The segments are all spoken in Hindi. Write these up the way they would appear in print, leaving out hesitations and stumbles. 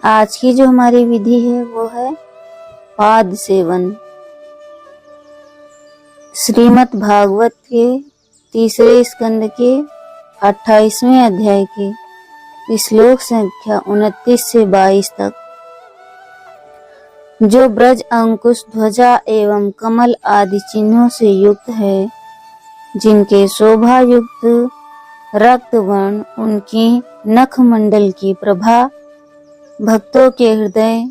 आज की जो हमारी विधि है वो है पाद सेवन। श्रीमद् भागवत के तीसरे स्कंद के 28वें अध्याय के श्लोक संख्या 29 से 22 तक। जो ब्रज अंकुश ध्वजा एवं कमल आदि चिन्हों से युक्त है, जिनके शोभा युक्त रक्त वर्ण उनकी नख मंडल की प्रभा भक्तों के हृदय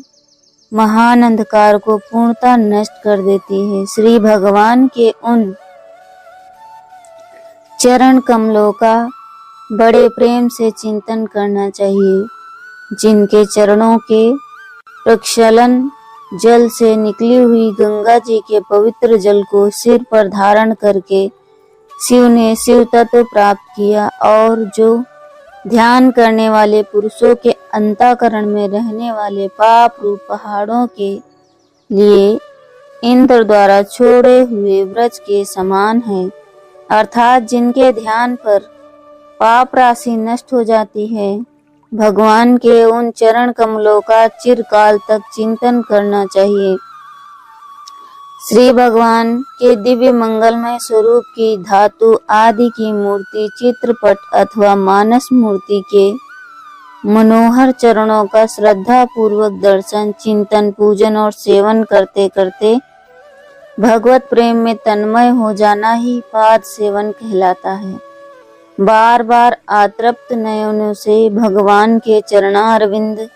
महान अंधकार को पूर्णतः नष्ट कर देती है। श्री भगवान के उन चरण कमलों का बड़े प्रेम से चिंतन करना चाहिए, जिनके चरणों के प्रक्षालन जल से निकली हुई गंगा जी के पवित्र जल को सिर पर धारण करके शिव ने शिव तत्व प्राप्त किया, और जो ध्यान करने वाले पुरुषों के अंतःकरण में रहने वाले पाप रूप पहाड़ों के लिए इंद्र द्वारा छोड़े हुए व्रज के समान है, अर्थात जिनके ध्यान पर पाप राशि नष्ट हो जाती है। भगवान के उन चरण कमलों का चिरकाल तक चिंतन करना चाहिए। श्री भगवान के दिव्य मंगलमय स्वरूप की धातु आदि की मूर्ति, चित्रपट अथवा मानस मूर्ति के मनोहर चरणों का श्रद्धा पूर्वक दर्शन, चिंतन, पूजन और सेवन करते करते भगवत प्रेम में तन्मय हो जाना ही पाद सेवन कहलाता है। बार बार आतृप्त नयनों से भगवान के चरणारविंद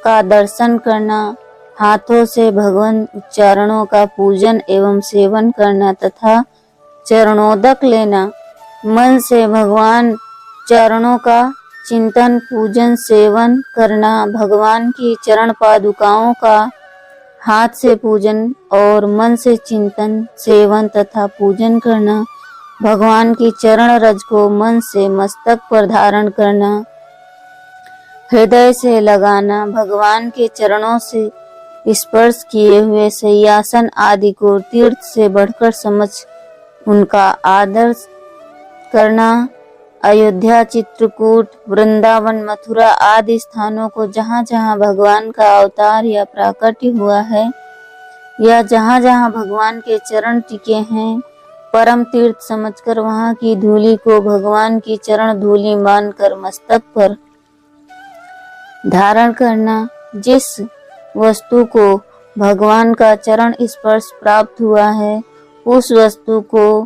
का दर्शन करना, हाथों से भगवान उच्चारणों का पूजन एवं सेवन करना तथा चरणोदक लेना, मन से भगवान चरणों का चिंतन, पूजन, सेवन करना, भगवान की चरण पादुकाओं का हाथ से पूजन और मन से चिंतन, सेवन तथा पूजन करना, भगवान की चरण रज को मन से मस्तक पर धारण करना, हृदय से लगाना, भगवान के चरणों से स्पर्श किए हुए शय्यासन आदि को तीर्थ से बढ़कर समझ उनका आदर करना, अयोध्या, चित्रकूट, वृंदावन, मथुरा आदि स्थानों को जहाँ जहाँ भगवान का अवतार या प्राकट्य हुआ है या जहाँ जहाँ भगवान के चरण टिके हैं, परम तीर्थ समझकर वहाँ की धूलि को भगवान की चरण धूलि मानकर मस्तक पर धारण करना। जिस वस्तु को भगवान का चरण स्पर्श प्राप्त हुआ है, उस वस्तु को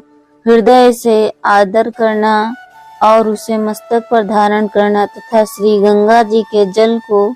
हृदय से आदर करना और उसे मस्तक पर धारण करना तथा श्री गंगा जी के जल को